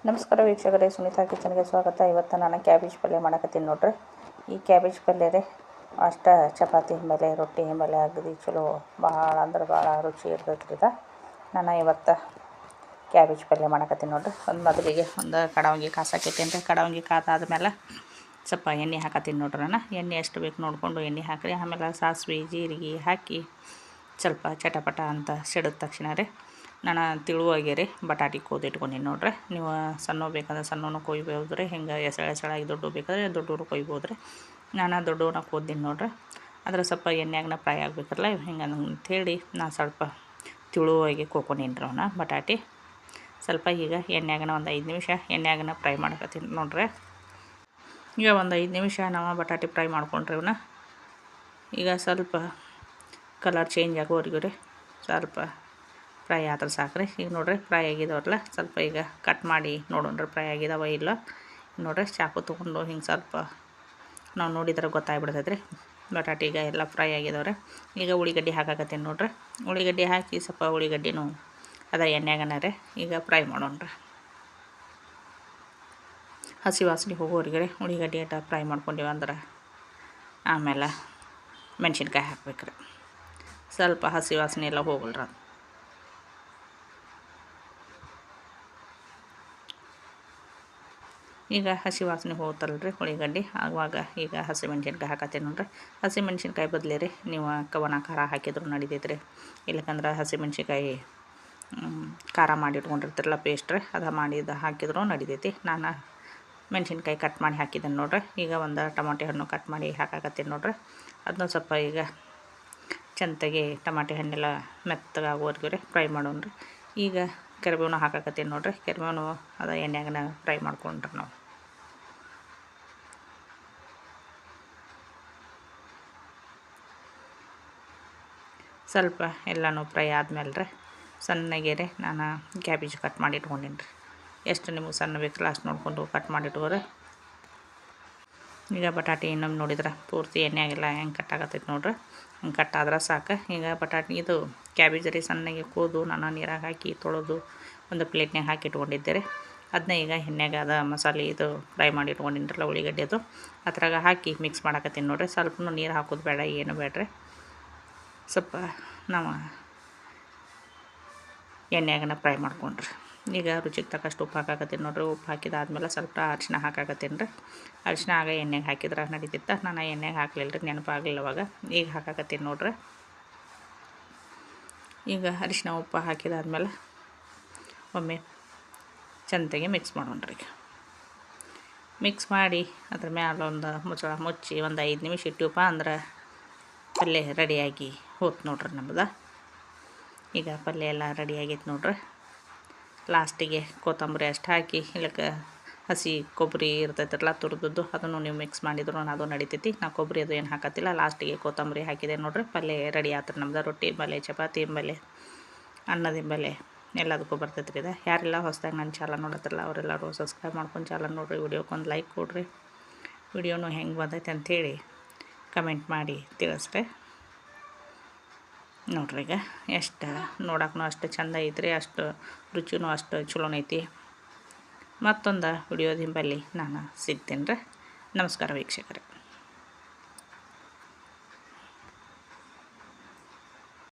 ನಮಸ್ಕಾರ ವೀಕ್ಷಕರೇ, ಸುನೀತಾ ಕಿಚನ್ಗೆ ಸ್ವಾಗತ. ಇವತ್ತು ನಾನು ಕ್ಯಾಬೇಜ್ ಪಲ್ಯ ಮಾಡಕತ್ತೀನಿ ನೋಡ್ರಿ. ಈ ಕ್ಯಾಬೇಜ್ ಪಲ್ಯ ರೀ ಅಷ್ಟು ಚಪಾತಿ ಮೇಲೆ ರೊಟ್ಟಿ ಮೇಲೆ ಅಗದಿ ಚಲೋ ಭಾಳ ಅಂದ್ರೆ ಭಾಳ ರುಚಿ ಇರ್ತೈತೆ ರೀ. ನಾನು ಇವತ್ತು ಕ್ಯಾಬೇಜ್ ಪಲ್ಯ ಮಾಡಕತ್ತೀನಿ ನೋಡ್ರಿ. ಮೊದಲಿಗೆ ಒಂದು ಕಡವಂಗಿ ಕಾಸಾಕೈತೀನಿ ರೀ. ಕಡವಂಗಿ ಕಾದಾದ್ಮೇಲೆ ಸ್ವಲ್ಪ ಎಣ್ಣೆ ಹಾಕತ್ತೀನಿ ನೋಡ್ರಿ. ನಾನು ಎಣ್ಣೆ ಎಷ್ಟು ಬೇಕು ನೋಡಿಕೊಂಡು ಎಣ್ಣೆ ಹಾಕಿರಿ. ಆಮೇಲೆ ಸಾಸಿವೆ ಜೀರಿಗೆ ಹಾಕಿ ಸ್ವಲ್ಪ ಚಟಪಟ ಅಂತ ಸಿಡಿದ ತಕ್ಷಣ ರೀ ನಾನು ತಿಳುವಾಗೆ ರೀ ಬಟಾಟೆ ಕೋದಿಟ್ಕೊಂಡೀನಿ ನೋಡ್ರಿ. ನೀವು ಸಣ್ಣ ಬೇಕಂದ್ರೆ ಸಣ್ಣವೂ ಕೊಯ್ಬೋದು ರೀ. ಹಿಂಗೆ ಎಸಳಾಗಿ ದೊಡ್ಡ ಬೇಕಾದ್ರೆ ದೊಡ್ಡವರು ಕೊಯ್ಬೋದು ರೀ. ನಾನು ದೊಡ್ಡವನ್ನ ಕೋದಿನಿ ನೋಡ್ರಿ. ಆದರೆ ಸ್ವಲ್ಪ ಎಣ್ಣೆಯಾಗನ ಫ್ರೈ ಆಗಬೇಕಲ್ಲ ಹಿಂಗೆ ಅಂಥೇಳಿ ನಾನು ಸ್ವಲ್ಪ ತಿಳುವಾಗೆ ಕೋಕೊಂಡೀನಿ ರೀ ಅವನ್ನ ಬಟಾಟೆ. ಸ್ವಲ್ಪ ಈಗ ಎಣ್ಣೆಯಾಗನ ಒಂದು 5 ನಿಮಿಷ ಎಣ್ಣೆಯಾಗನ ಫ್ರೈ ಮಾಡ್ಕೊತೀನಿ ನೋಡ್ರಿ. ಈಗ ಒಂದು 5 ನಿಮಿಷ ನಾವು ಬಟಾಟೆ ಫ್ರೈ ಮಾಡ್ಕೊಂಡ್ರಿ ಇವನ್ನ. ಈಗ ಸ್ವಲ್ಪ ಕಲರ್ ಚೇಂಜ್ ಆಗೋವರೆಗೂ ರೀ ಸ್ವಲ್ಪ ಫ್ರೈ ಆದ್ರೆ ಸಾಕ್ರಿ. ಈಗ ನೋಡ್ರಿ ಫ್ರೈ ಆಗಿದಾವಲ್ಲ, ಸ್ವಲ್ಪ ಈಗ ಕಟ್ ಮಾಡಿ ನೋಡೋಣ್ರಿ ಫ್ರೈ ಆಗಿದಾವ ಇಲ್ಲ ನೋಡ್ರಿ. ಚಾಕು ತೊಗೊಂಡು ಹಿಂಗೆ ಸ್ವಲ್ಪ ನಾವು ನೋಡಿದ್ರೆ ಗೊತ್ತಾಗ್ಬಿಡ್ತೈತೆ ರೀ ಬಟಾಟೆ ಈಗ ಎಲ್ಲ ಫ್ರೈ ಆಗಿದಾವ್ರಿ. ಈಗ ಉಳ್ಳಿಗಡ್ಡೆ ಹಾಕಾಕತ್ತೀನಿ ನೋಡ್ರಿ. ಉಳ್ಳಿಗಡ್ಡೆ ಹಾಕಿ ಸ್ವಲ್ಪ ಉಳ್ಳಿಗಡ್ಡೆನೂ ಅದ ಎಣ್ಣೆಗನ ರೀ ಈಗ ಫ್ರೈ ಮಾಡೋಣ್ರಿ. ಹಸಿ ವಾಸನೆ ಹೋಗೋವರೆಗೆ ರೀ ಉಳ್ಳಿಗಡ್ಡೆ ಫ್ರೈ ಮಾಡ್ಕೊಂಡಿವಿ ಅಂದ್ರೆ ಆಮೇಲೆ ಮೆಣಸಿನ್ಕಾಯಿ ಹಾಕ್ಬೇಕ್ರಿ. ಸ್ವಲ್ಪ ಹಸಿ ವಾಸನೆ ಎಲ್ಲ ಹೋಗಲ್ರಿ ಅದು. ಈಗ ಹಸಿ ವಾಸನೆ ಹೋಗ್ತಲ್ರಿ ಉಳ್ಳಿಗಡ್ಡೆ, ಆವಾಗ ಈಗ ಹಸಿಮೆಣ್ಸಿನ್ಕಾಯಿ ಹಾಕತ್ತೀನಿ ನೋಡ್ರಿ. ಹಸಿಮೆಣ್ಸಿನ್ಕಾಯಿ ಬದಲಿ ರೀ ನೀವು ಕವನ ಖಾರ ಹಾಕಿದ್ರು ನಡಿತೈತೆ ರೀ. ಇಲ್ಲಕಂದ್ರೆ ಹಸಿಮೆಣ್ಸಿನ್ಕಾಯಿ ಖಾರ ಮಾಡಿ ಇಟ್ಕೊಂಡಿರ್ತಿರಲ್ಲ ಪೇಸ್ಟ್ ರೀ, ಅದು ಮಾಡಿದ್ದು ಹಾಕಿದ್ರು ನಡಿತೈತಿ. ನಾನು ಮೆಣಸಿನ್ಕಾಯಿ ಕಟ್ ಮಾಡಿ ಹಾಕಿದ್ದೇನೆ ನೋಡ್ರಿ. ಈಗ ಒಂದು ಟೊಮಾಟೆ ಹಣ್ಣು ಕಟ್ ಮಾಡಿ ಹಾಕಾಕತ್ತೀನಿ ನೋಡ್ರಿ. ಅದನ್ನ ಸ್ವಲ್ಪ ಈಗ ಚೆಂದಾಗಿ ಟಮಾಟೆ ಹಣ್ಣೆಲ್ಲ ಮೆತ್ತಗಾಗೋವರೆಗೂ ರೀ ಫ್ರೈ ಮಾಡೋಣ್ರಿ. ಈಗ ಕರಿಬೇವನ್ನ ಹಾಕಾಕತ್ತೀನಿ ನೋಡ್ರಿ. ಕರಿಬೇವನು ಅದ ಎಣ್ಣೆಯಾಗನ ಫ್ರೈ ಮಾಡ್ಕೊಂಡ್ರಿ ನಾವು. ಸ್ವಲ್ಪ ಎಲ್ಲನೂ ಫ್ರೈ ಆದ್ಮೇಲೆ ರೀ ಸಣ್ಣಗೆ ರೀ ನಾನು ಕ್ಯಾಬೇಜ್ ಕಟ್ ಮಾಡಿ ಇಟ್ಕೊಂಡೀನಿ ರೀ. ಎಷ್ಟು ನಿಮಗೆ ಸಣ್ಣ ಬೇಕಲ್ಲ ಅಷ್ಟು ನೋಡಿಕೊಂಡು ಕಟ್ ಮಾಡಿ ಇಟ್ಕೋರಿ. ಈಗ ಬಟಾಟೆ ಇನ್ನೊಮ್ಮೆ ನೋಡಿದ್ರೆ ಪೂರ್ತಿ ಎಣ್ಣೆಯಾಗೆಲ್ಲ ಹೆಂಗೆ ಕಟ್ ಆಗತ್ತೈತೆ ನೋಡ್ರಿ. ಹಂಗೆ ಕಟ್ ಆದ್ರೆ ಸಾಕು. ಈಗ ಬಟಾಟೆ ಇದು ಕ್ಯಾಬೇಜ್ ರೀ ಸಣ್ಣಗೆ ಕೂದು ನಾನು ನೀರಾಗ ಹಾಕಿ ತೊಳೆದು ಒಂದು ಪ್ಲೇಟ್ನಾಗ ಹಾಕಿ ಇಟ್ಕೊಂಡಿದ್ದೆ ರೀ. ಅದನ್ನ ಈಗ ಎಣ್ಣೆಗೆ ಅದ ಮಸಾಲೆ ಇದು ಫ್ರೈ ಮಾಡಿ ಇಟ್ಕೊಂಡಿದ್ರಲ್ಲ ಉಳ್ಳಿಗಡ್ಡೆದು ಅದ್ರಾಗ ಹಾಕಿ ಮಿಕ್ಸ್ ಮಾಡಕತ್ತೀನಿ ನೋಡ್ರಿ. ಸ್ವಲ್ಪ ನೀರು ಹಾಕೋದು ಬೇಡ, ಏನು ಬೇಡ್ರಿ. ಸ್ವಲ್ಪ ನಾವು ಎಣ್ಣೆಯಾಗನ ಫ್ರೈ ಮಾಡ್ಕೊಂಡ್ರಿ. ಈಗ ರುಚಿಗೆ ತಕ್ಕಷ್ಟು ಉಪ್ಪು ಹಾಕಾಕತ್ತೀನಿ ನೋಡ್ರಿ. ಉಪ್ಪು ಹಾಕಿದಾದ್ಮೇಲೆ ಸ್ವಲ್ಪ ಅರಿಶಿನ ಹಾಕಾಕತ್ತೀನಿ ರೀ. ಅರಿಶಿನ ಆಗ ಎಣ್ಣೆಗೆ ಹಾಕಿದ್ರೆ ನಡೀತಿತ್ತು. ನಾನು ಎಣ್ಣೆಗೆ ಹಾಕಲಿಲ್ಲ ರೀ, ನೆನಪಾಗಲಿಲ್ಲ ಅವಾಗ. ಈಗ ಹಾಕಾಕತ್ತೀನಿ ನೋಡ್ರಿ. ಈಗ ಅರಿಶಿನ ಉಪ್ಪು ಹಾಕಿದಾದ್ಮೇಲೆ ಒಮ್ಮೆ ಚೆಂದಾಗಿ ಮಿಕ್ಸ್ ಮಾಡೋಣ್ರಿ. ಈಗ ಮಿಕ್ಸ್ ಮಾಡಿ ಅದ್ರ ಮ್ಯಾಲೆ ಒಂದು ಮುಚ್ಚಳ ಮುಚ್ಚಿ ಒಂದು 5 ನಿಮಿಷ ಇಟ್ಟಿವಪ್ಪ ಅಂದ್ರೆ ಪಲ್ಯ ರೆಡಿಯಾಗಿ ಹೋತು ನೋಡ್ರಿ ನಮ್ದು. ಈಗ ಪಲ್ಯ ಎಲ್ಲ ರೆಡಿ ಆಗೈತೆ ನೋಡ್ರಿ. ಲಾಸ್ಟಿಗೆ ಕೊತ್ತಂಬರಿ ಅಷ್ಟು ಹಾಕಿ ಇಲ್ಲಕ್ಕೆ ಹಸಿ ಕೊಬ್ಬರಿ ಇರ್ತೈತಿರಲ್ಲ ತುರಿದದ್ದು ಅದನ್ನು ನೀವು ಮಿಕ್ಸ್ ಮಾಡಿದ್ರು ಅದು ನಡಿತೈತಿ. ನಾ ಕೊಬ್ಬರಿ ಅದು ಏನು ಹಾಕತ್ತಿಲ್ಲ, ಲಾಸ್ಟಿಗೆ ಕೊತ್ತಂಬರಿ ಹಾಕಿದೆ ನೋಡ್ರಿ. ಪಲ್ಯ ರೆಡಿ ಆತ್ರಿ ನಮ್ದು. ರೊಟ್ಟಿ ಇಂಬಲೆ, ಚಪಾತಿ ಇಂಬಲೆ, ಅನ್ನದ ಇಂಬಲೆ ಎಲ್ಲದಕ್ಕೂ ಬರ್ತೈತೆ ರೀ ಇದು. ಯಾರೆಲ್ಲ ಹೊಸ್ದಾಗಿ ನನ್ನ ಚಾನಲ್ ನೋಡತ್ತಿರಲ್ಲ ಅವರೆಲ್ಲರೂ ಸಬ್ಸ್ಕ್ರೈಬ್ ಮಾಡ್ಕೊಂಡು ಚಾನಲ್ ನೋಡಿರಿ. ವಿಡಿಯೋಕ್ಕೊಂದು ಲೈಕ್ ಕೊಡಿರಿ. ವಿಡಿಯೋನು ಹೆಂಗೆ ಬಂದೈತೆ ಅಂಥೇಳಿ ಕಮೆಂಟ್ ಮಾಡಿ ತಿಳಿಸ್ರಿ ನೋಡ್ರಿ. ಈಗ ಎಷ್ಟು ನೋಡೋಕ್ಕೂ ಅಷ್ಟು ಚೆಂದ ಐತ್ರಿ, ಅಷ್ಟು ರುಚಿನೂ ಅಷ್ಟು ಚಲೋನ ಐತಿ. ಮತ್ತೊಂದು ವಿಡಿಯೋದಿಂಬಲ್ಲಿ ನಾನು ಸಿಗ್ತೀನಿ ರೀ. ನಮಸ್ಕಾರ ವೀಕ್ಷಕರೇ.